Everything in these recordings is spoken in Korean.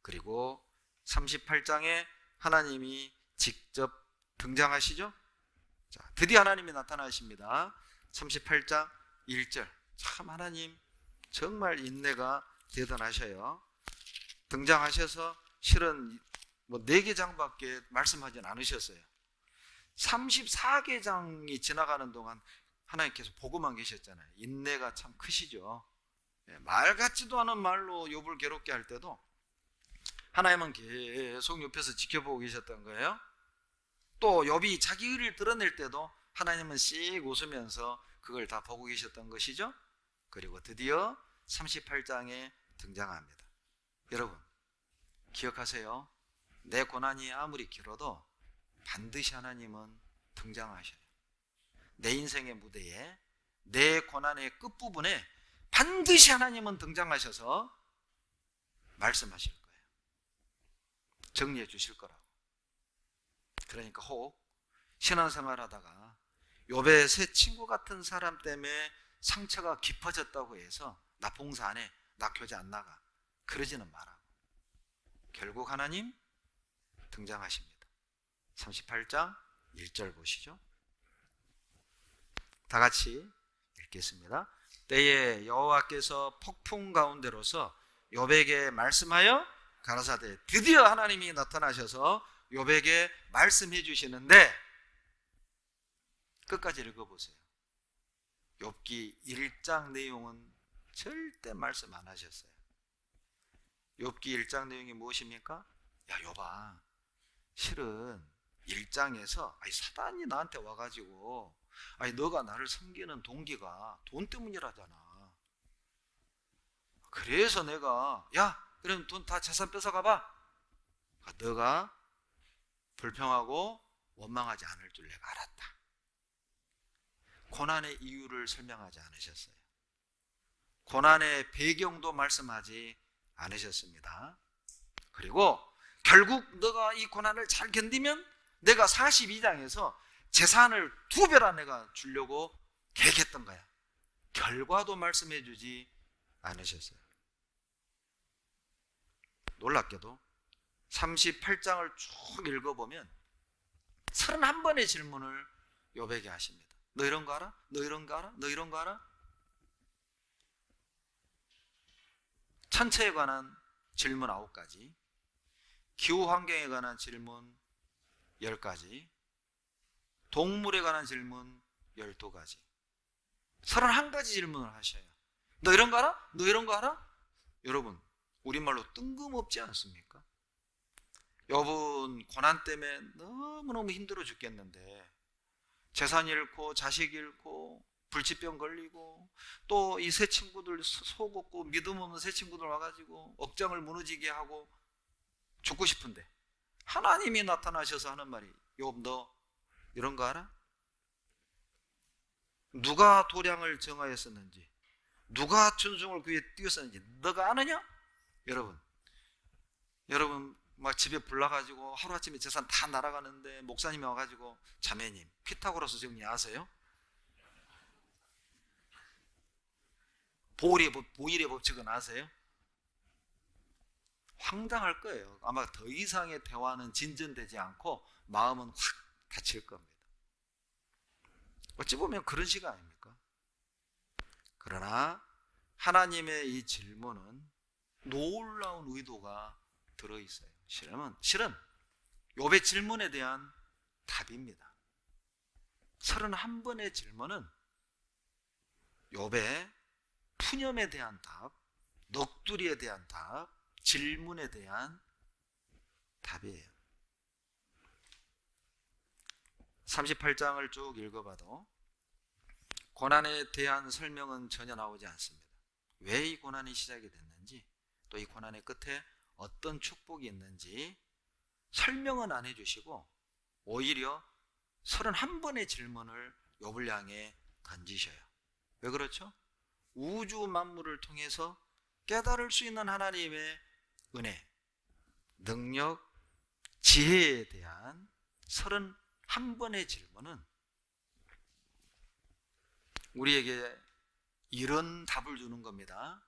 그리고 38장에 하나님이 직접 등장하시죠. 자, 드디어 하나님이 나타나십니다. 38장 1절. 참 하나님 정말 인내가 대단하셔요. 등장하셔서 실은 뭐 4개 장밖에 말씀하진 않으셨어요. 34개 장이 지나가는 동안 하나님께서 보고만 계셨잖아요. 인내가 참 크시죠. 말 같지도 않은 말로 욥을 괴롭게 할 때도 하나님은 계속 옆에서 지켜보고 계셨던 거예요. 또 욥이 자기 의를 드러낼 때도 하나님은 씩 웃으면서 그걸 다 보고 계셨던 것이죠. 그리고 드디어 38장에 등장합니다. 여러분 기억하세요. 내 고난이 아무리 길어도 반드시 하나님은 등장하셔요. 내 인생의 무대에, 내 고난의 끝부분에 반드시 하나님은 등장하셔서 말씀하실 거예요. 정리해 주실 거라고. 그러니까 혹 신앙생활 하다가 욥의 새 친구 같은 사람 때문에 상처가 깊어졌다고 해서 나 봉사 안 해, 나 교제 안 나가, 그러지는 마라. 결국 하나님 등장하십니다. 38장 1절 보시죠. 다 같이 읽겠습니다. 때에 여호와께서 폭풍 가운데로서 욥에게 말씀하여 가라사대. 드디어 하나님이 나타나셔서 욥에게 말씀해 주시는데 끝까지 읽어보세요. 욥기 1장 내용은 절대 말씀 안 하셨어요. 욥기 1장 내용이 무엇입니까? 야 욥아, 실은 1장에서 사단이 나한테 와가지고 너가 나를 섬기는 동기가 돈 때문이라잖아. 그래서 내가 그럼 돈 다 재산 뺏어가봐. 너가 불평하고 원망하지 않을 줄 내가 알았다. 고난의 이유를 설명하지 않으셨어요. 고난의 배경도 말씀하지 않으셨습니다. 그리고 결국 너가 이 고난을 잘 견디면 내가 42장에서 재산을 2배나 내가 주려고 계획했던 거야. 결과도 말씀해 주지 않으셨어요. 놀랍게도 38장을 쭉 읽어보면 31번의 질문을 욥에게 하십니다. 너 이런 거 알아? 너 이런 거 알아? 너 이런 거 알아? 천체에 관한 질문 9가지, 기후 환경에 관한 질문 10가지, 동물에 관한 질문 12가지, 31가지 질문을 하셔요. 너 이런 거 알아? 너 이런 거 알아? 여러분 우리말로 뜬금없지 않습니까? 욥은 고난 때문에 너무너무 힘들어 죽겠는데 재산 잃고 자식 잃고 불치병 걸리고 또 이 새 친구들 속 없고 믿음 없는 새 친구들 와가지고 억장을 무너지게 하고 죽고 싶은데 하나님이 나타나셔서 하는 말이, 욥 너 이런 거 알아? 누가 도량을 정하였었는지, 누가 천중을 그 위에 띄웠었는지 너가 아느냐? 여러분 막 집에 불나가지고 하루아침에 재산 다 날아가는데 목사님이 와가지고 자매님 피타고라스 정리 아세요? 보일의 법칙은 아세요? 황당할 거예요. 아마 더 이상의 대화는 진전되지 않고 마음은 확 닫힐 겁니다. 어찌 보면 그런 시간 아닙니까? 그러나 하나님의 이 질문은 놀라운 의도가 들어있어요. 실은 욥의 질문에 대한 답입니다. 31번의 질문은 욥의 푸념에 대한 답, 넋두리에 대한 답, 질문에 대한 답이에요. 38장을 쭉 읽어봐도 고난에 대한 설명은 전혀 나오지 않습니다. 왜 이 고난이 시작이 됐는지, 또 이 고난의 끝에 어떤 축복이 있는지 설명은 안 해주시고 오히려 31번의 질문을 욥을 향해 던지셔요. 왜 그렇죠? 우주 만물을 통해서 깨달을 수 있는 하나님의 은혜, 능력, 지혜에 대한 31번의 질문은 우리에게 이런 답을 주는 겁니다.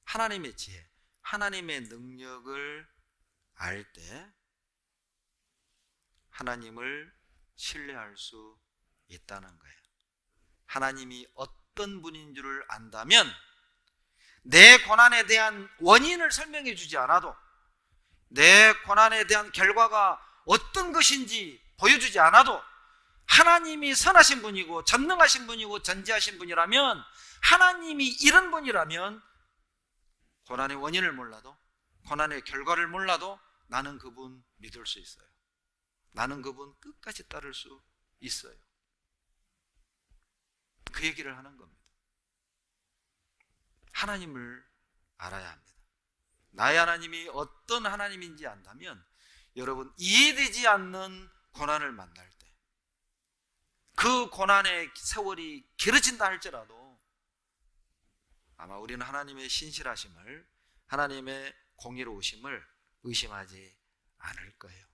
하나님의 지혜, 하나님의 능력을 알 때 하나님을 신뢰할 수 있다는 거예요. 하나님이 어떤 분인 줄을 안다면 내 고난에 대한 원인을 설명해 주지 않아도, 내 고난에 대한 결과가 어떤 것인지 보여주지 않아도 하나님이 선하신 분이고 전능하신 분이고 전지하신 분이라면, 하나님이 이런 분이라면 고난의 원인을 몰라도, 고난의 결과를 몰라도 나는 그분 믿을 수 있어요. 나는 그분 끝까지 따를 수 있어요. 그 얘기를 하는 겁니다. 하나님을 알아야 합니다. 나의 하나님이 어떤 하나님인지 안다면, 여러분 이해되지 않는 고난을 만날 때, 그 고난의 세월이 길어진다 할지라도 아마 우리는 하나님의 신실하심을, 하나님의 공의로우심을 의심하지 않을 거예요.